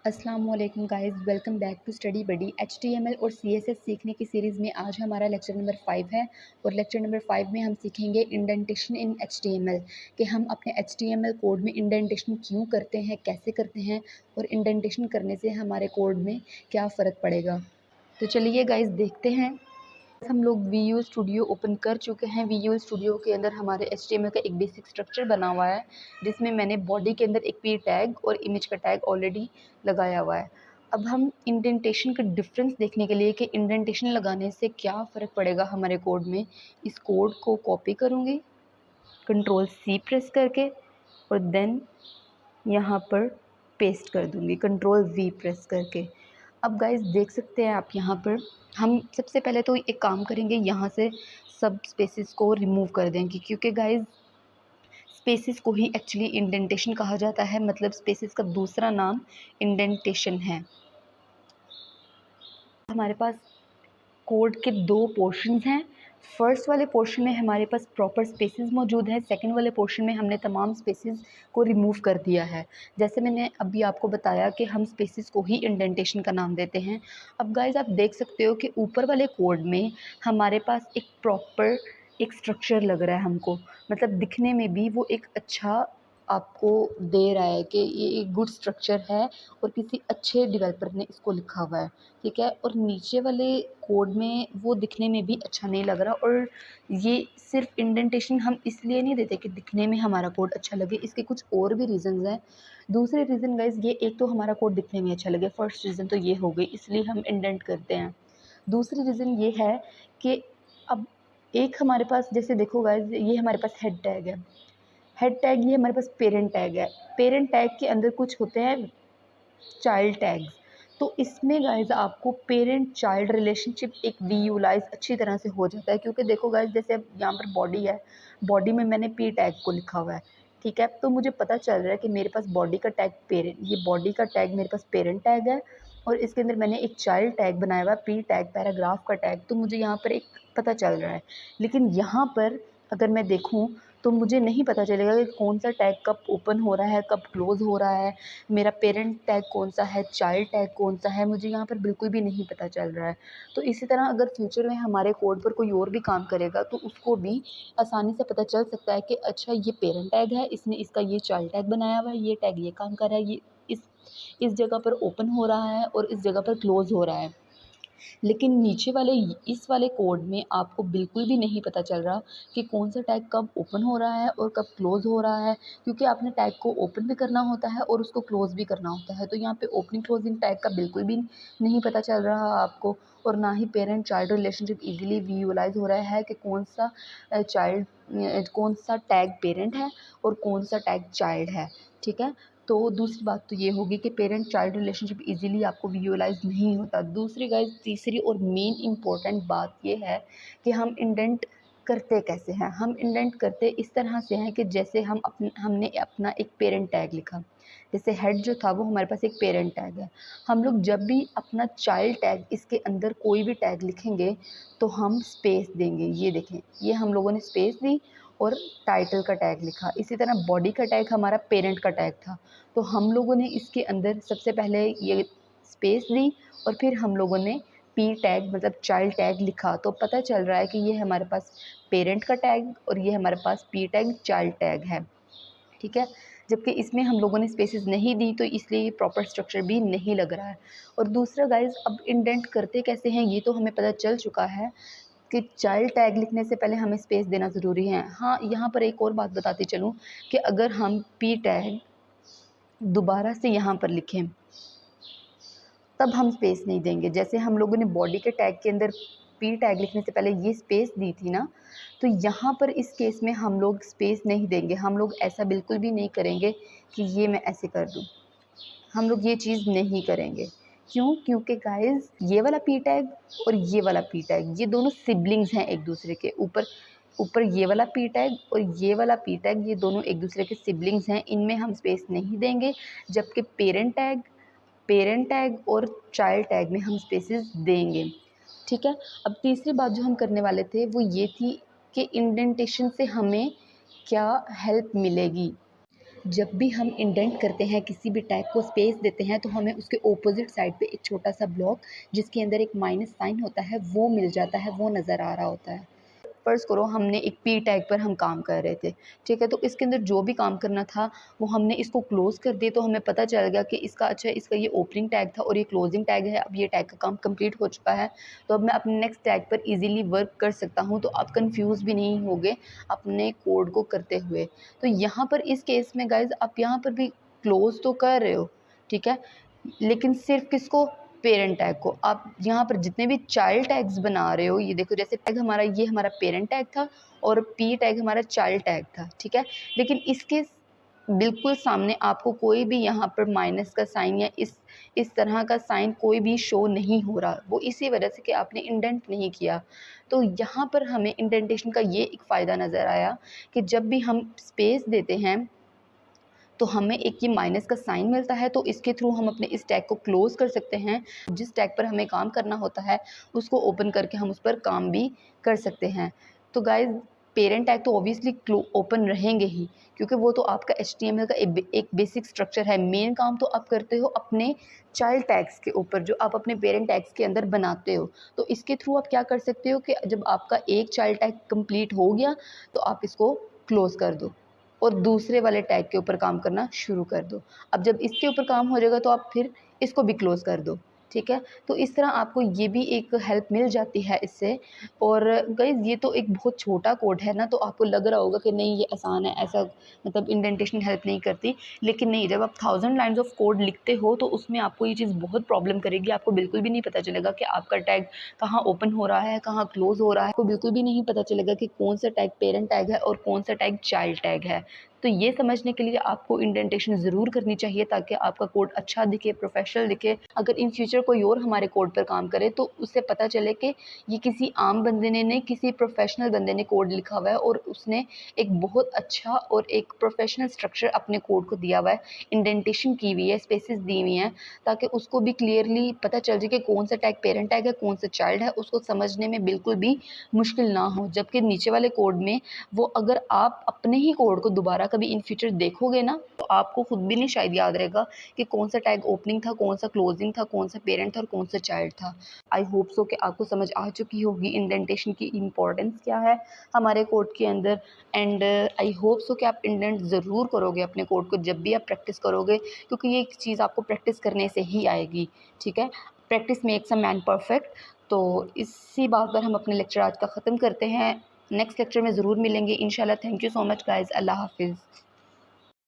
अस्सलाम वालेकुम guys, welcome back to study buddy. HTML और CSS सीखने की सीरीज़ में आज हमारा लेक्चर नंबर 5 है और लेक्चर नंबर 5 में हम सीखेंगे इंडेंटेशन इन HTML कि हम अपने HTML कोड में इंडेंटेशन क्यों करते हैं, कैसे करते हैं और इंडेंटेशन करने से हमारे कोड में क्या फ़र्क पड़ेगा। तो चलिए गाइस देखते हैं। हम लोग वीयू स्टूडियो ओपन कर चुके हैं। वीयू स्टूडियो के अंदर हमारे HTML का एक बेसिक स्ट्रक्चर बना हुआ है जिसमें मैंने बॉडी के अंदर एक p टैग और इमेज का टैग ऑलरेडी लगाया हुआ है। अब हम इंडेंटेशन का डिफरेंस देखने के लिए कि इंडेंटेशन लगाने से क्या फ़र्क पड़ेगा हमारे कोड में, इस कोड को कॉपी करूँगी Ctrl+C प्रेस करके और देन यहाँ पर पेस्ट कर दूँगी Ctrl+V प्रेस करके। अब गाइस देख सकते हैं आप यहाँ पर हम सबसे पहले तो एक काम करेंगे, यहाँ से सब स्पेसेस को रिमूव कर देंगे क्योंकि गाइस स्पेसेस को ही एक्चुअली इंडेंटेशन कहा जाता है, मतलब स्पेसेस का दूसरा नाम इंडेंटेशन है। हमारे पास कोड के दो पोर्शंस हैं। फर्स्ट वाले पोर्शन में हमारे पास प्रॉपर स्पेसेस मौजूद है, सेकंड वाले पोर्शन में हमने तमाम स्पेसेस को रिमूव कर दिया है। जैसे मैंने अभी आपको बताया कि हम स्पेसेस को ही इंडेंटेशन का नाम देते हैं। अब गाइस आप देख सकते हो कि ऊपर वाले कोड में हमारे पास एक प्रॉपर एक स्ट्रक्चर लग रहा है हमको, मतलब दिखने में भी वो एक अच्छा आपको दे रहा है कि ये एक गुड स्ट्रक्चर है और किसी अच्छे डेवलपर ने इसको लिखा हुआ है, ठीक है। और नीचे वाले कोड में वो दिखने में भी अच्छा नहीं लग रहा, और ये सिर्फ इंडेंटेशन हम इसलिए नहीं देते कि दिखने में हमारा कोड अच्छा लगे, इसके कुछ और भी रीज़न्स हैं। दूसरे रीज़न गाइस, ये एक तो हमारा कोड दिखने में अच्छा लगे, फर्स्ट रीज़न तो ये हो गई, इसलिए हम इंडेंट करते हैं। दूसरी रीज़न ये है कि अब एक हमारे पास, जैसे देखो गाइस, ये हमारे पास हेड टैग है। हेड टैग ये हमारे पास पेरेंट टैग है। पेरेंट टैग के अंदर कुछ होते हैं चाइल्ड टैग्स। तो इसमें गाइस आपको पेरेंट चाइल्ड रिलेशनशिप एक विजुअलाइज अच्छी तरह से हो जाता है, क्योंकि देखो गाइस, जैसे अब यहाँ पर बॉडी है, बॉडी में मैंने p टैग को लिखा हुआ है, ठीक है। तो मुझे पता चल रहा है कि मेरे पास बॉडी का टैग पेरेंट, ये बॉडी का टैग मेरे पास पेरेंट टैग है और इसके अंदर मैंने एक चाइल्ड टैग बनाया हुआ है p टैग, पैराग्राफ का टैग। तो मुझे यहाँ पर एक पता चल रहा है, लेकिन यहाँ पर अगर मैं देखूँ तो मुझे नहीं पता चलेगा कि कौन सा टैग कब ओपन हो रहा है, कब क्लोज़ हो रहा है, मेरा पेरेंट टैग कौन सा है, चाइल्ड टैग कौन सा है, मुझे यहाँ पर बिल्कुल भी नहीं पता चल रहा है। तो इसी तरह अगर फ्यूचर में हमारे कोड पर कोई और भी काम करेगा तो उसको भी आसानी से पता चल सकता है कि अच्छा ये पेरेंट टैग है, इसने इसका ये चाइल्ड टैग बनाया हुआ है, ये टैग ये काम कर रहा है, ये इस जगह पर ओपन हो रहा है और इस जगह पर क्लोज़ हो रहा है। लेकिन नीचे वाले इस वाले कोड में आपको बिल्कुल भी नहीं पता चल रहा कि कौन सा टैग कब ओपन हो रहा है और कब क्लोज़ हो रहा है, क्योंकि आपने टैग को ओपन भी करना होता है और उसको क्लोज़ भी करना होता है। तो यहाँ पे ओपनिंग क्लोजिंग टैग का बिल्कुल भी नहीं पता चल रहा आपको, और ना ही parent child relationship easily visualize हो रहा है कि कौन सा कौन सा टैग पेरेंट है और कौन सा टैग चाइल्ड है, ठीक है। तो दूसरी बात तो ये होगी कि पेरेंट चाइल्ड रिलेशनशिप इजीली आपको विजुअलाइज नहीं होता। दूसरी गाइस, तीसरी और मेन इम्पोर्टेंट बात ये है कि हम इंडेंट करते कैसे हैं। हम इंडेंट करते इस तरह से हैं कि जैसे हमने अपना एक पेरेंट टैग लिखा, जैसे हेड जो था वो हमारे पास एक पेरेंट टैग है। हम लोग जब भी अपना चाइल्ड टैग इसके अंदर कोई भी टैग लिखेंगे तो हम स्पेस देंगे। ये देखें, ये हम लोगों ने स्पेस दी और टाइटल का टैग लिखा। इसी तरह बॉडी का टैग हमारा पेरेंट का टैग था, तो हम लोगों ने इसके अंदर सबसे पहले ये स्पेस दी और फिर हम लोगों ने p टैग मतलब चाइल्ड टैग लिखा। तो पता चल रहा है कि ये हमारे पास पेरेंट का टैग और ये हमारे पास p टैग चाइल्ड टैग है, ठीक है। जबकि इसमें हम लोगों ने स्पेसेस नहीं दी, तो इसलिए ये प्रॉपर स्ट्रक्चर भी नहीं लग रहा है। और दूसरा गाइज, अब इंडेंट करते कैसे हैं ये तो हमें पता चल चुका है कि चाइल्ड टैग लिखने से पहले हमें स्पेस देना ज़रूरी है। हाँ, यहाँ पर एक और बात बताती चलूँ कि अगर हम p टैग दोबारा से यहाँ पर लिखें तब हम स्पेस नहीं देंगे। जैसे हम लोगों ने बॉडी के टैग के अंदर p टैग लिखने से पहले ये स्पेस दी थी ना, तो यहाँ पर इस केस में हम लोग स्पेस नहीं देंगे। हम लोग ऐसा बिल्कुल भी नहीं करेंगे कि ये मैं ऐसे कर दूँ, हम लोग ये चीज़ नहीं करेंगे। क्यों? क्योंकि गाइस ये वाला p टैग और ये वाला p टैग ये दोनों सिबलिंग्स हैं एक दूसरे के। ऊपर ऊपर ये वाला p टैग और ये वाला p टैग ये दोनों एक दूसरे के सिबलिंग्स हैं, इनमें हम स्पेस नहीं देंगे। जबकि पेरेंट टैग और चाइल्ड टैग में हम स्पेसेस देंगे, ठीक है। अब तीसरी बात जो हम करने वाले थे वो ये थी कि इंडेंटेशन से हमें क्या हेल्प मिलेगी। जब भी हम इंडेंट करते हैं, किसी भी टैग को स्पेस देते हैं, तो हमें उसके ऑपोजिट साइड पे एक छोटा सा ब्लॉक जिसके अंदर एक माइनस साइन होता है वो मिल जाता है, वो नज़र आ रहा होता है। फ़र्ज़ करो हमने एक पी टैग पर हम काम कर रहे थे, ठीक है? तो इसके अंदर जो भी काम करना था वो हमने इसको क्लोज़ कर दिया, तो हमें पता चल गया कि इसका अच्छा इसका ये ओपनिंग टैग था और ये क्लोज़िंग टैग है। अब ये टैग का काम कंप्लीट हो चुका है, तो अब मैं अपने नेक्स्ट टैग पर ईज़िली वर्क कर सकता हूँ, तो आप कन्फ्यूज़ भी नहीं होगे अपने कोड को करते हुए। तो यहाँ पर इस केस में गाइज़ आप यहाँ पर भी क्लोज़ तो कर रहे हो, ठीक है? लेकिन सिर्फ़ किसको? पेरेंट टैग को। आप यहाँ पर जितने भी चाइल्ड टैग्स बना रहे हो, ये देखो जैसे टैग हमारा ये हमारा पेरेंट टैग था और पी टैग हमारा चाइल्ड टैग था, ठीक है? लेकिन इसके बिल्कुल सामने आपको कोई भी यहाँ पर माइनस का साइन या इस तरह का साइन कोई भी शो नहीं हो रहा। वो इसी वजह से कि आपने इंडेंट नहीं किया। तो यहाँ पर हमें इंडेंटेशन का ये एक फ़ायदा नज़र आया कि जब भी हम स्पेस देते हैं तो हमें एक ये माइनस का साइन मिलता है, तो इसके थ्रू हम अपने इस टैग को क्लोज़ कर सकते हैं। जिस टैग पर हमें काम करना होता है उसको ओपन करके हम उस पर काम भी कर सकते हैं। तो गाइज़ पेरेंट टैग तो ऑब्वियसली ओपन रहेंगे ही, क्योंकि वो तो आपका एचटीएमएल का एक बेसिक स्ट्रक्चर है। मेन काम तो आप करते हो अपने चाइल्ड टैग्स के ऊपर जो आप अपने पेरेंट टैग्स के अंदर बनाते हो। तो इसके थ्रू आप क्या कर सकते हो कि जब आपका एक चाइल्ड टैग कंप्लीट हो गया तो आप इसको क्लोज़ कर दो और दूसरे वाले टैग के ऊपर काम करना शुरू कर दो। अब जब इसके ऊपर काम हो जाएगा तो आप फिर इसको भी क्लोज़ कर दो, ठीक है? तो इस तरह आपको ये भी एक हेल्प मिल जाती है इससे। और गाइज़ ये तो एक बहुत छोटा कोड है ना, तो आपको लग रहा होगा कि नहीं ये आसान है, ऐसा मतलब इंडेंटेशन हेल्प नहीं करती। लेकिन नहीं, जब आप 1000 लाइन्स ऑफ कोड लिखते हो तो उसमें आपको ये चीज़ बहुत प्रॉब्लम करेगी। आपको बिल्कुल भी नहीं पता चलेगा कि आपका टैग कहाँ ओपन हो रहा है, कहाँ क्लोज़ हो रहा है। आपको बिल्कुल भी नहीं पता चलेगा कि कौन सा टैग पेरेंट टैग है और कौन सा टैग चाइल्ड टैग है। तो ये समझने के लिए आपको इंडेंटेशन ज़रूर करनी चाहिए ताकि आपका कोड अच्छा दिखे, प्रोफ़ेशनल दिखे। अगर इन फ्यूचर कोई और हमारे कोड पर काम करे तो उससे पता चले कि ये किसी आम बंदे ने नहीं, किसी प्रोफ़ेशनल बंदे ने कोड लिखा हुआ है और उसने एक बहुत अच्छा और एक प्रोफ़ेशनल स्ट्रक्चर अपने कोड को दिया हुआ है। इंडेंटेशन की हुई है, स्पेसेस दी हुई हैं ताकि उसको भी क्लियरली पता चल जाए कि कौन सा टैग पेरेंट टैग है, कौन सा चाइल्ड है, उसको समझने में बिल्कुल भी मुश्किल ना हो। जबकि नीचे वाले कोड में वो अगर आप अपने ही कोड को दोबारा कभी इन फ्यूचर देखोगे ना तो आपको खुद भी नहीं शायद याद रहेगा कि कौन सा टैग ओपनिंग था, कौन सा क्लोजिंग था, कौन सा पेरेंट था और कौन सा चाइल्ड था। आई होप सो कि आपको समझ आ चुकी होगी इंडेंटेशन की इम्पोर्टेंस क्या है हमारे कोड के अंदर। एंड आई होप सो कि आप इंडेंट ज़रूर करोगे अपने कोड को जब भी आप प्रैक्टिस करोगे, क्योंकि ये एक चीज़ आपको प्रैक्टिस करने से ही आएगी, ठीक है? Practice makes a man perfect. तो इसी बात पर हम अपने लेक्चर आज का ख़त्म करते हैं। नेक्स्ट लेक्चर में ज़रूर मिलेंगे इंशाल्लाह। Thank you so much guys. अल्लाह हाफ़िज़।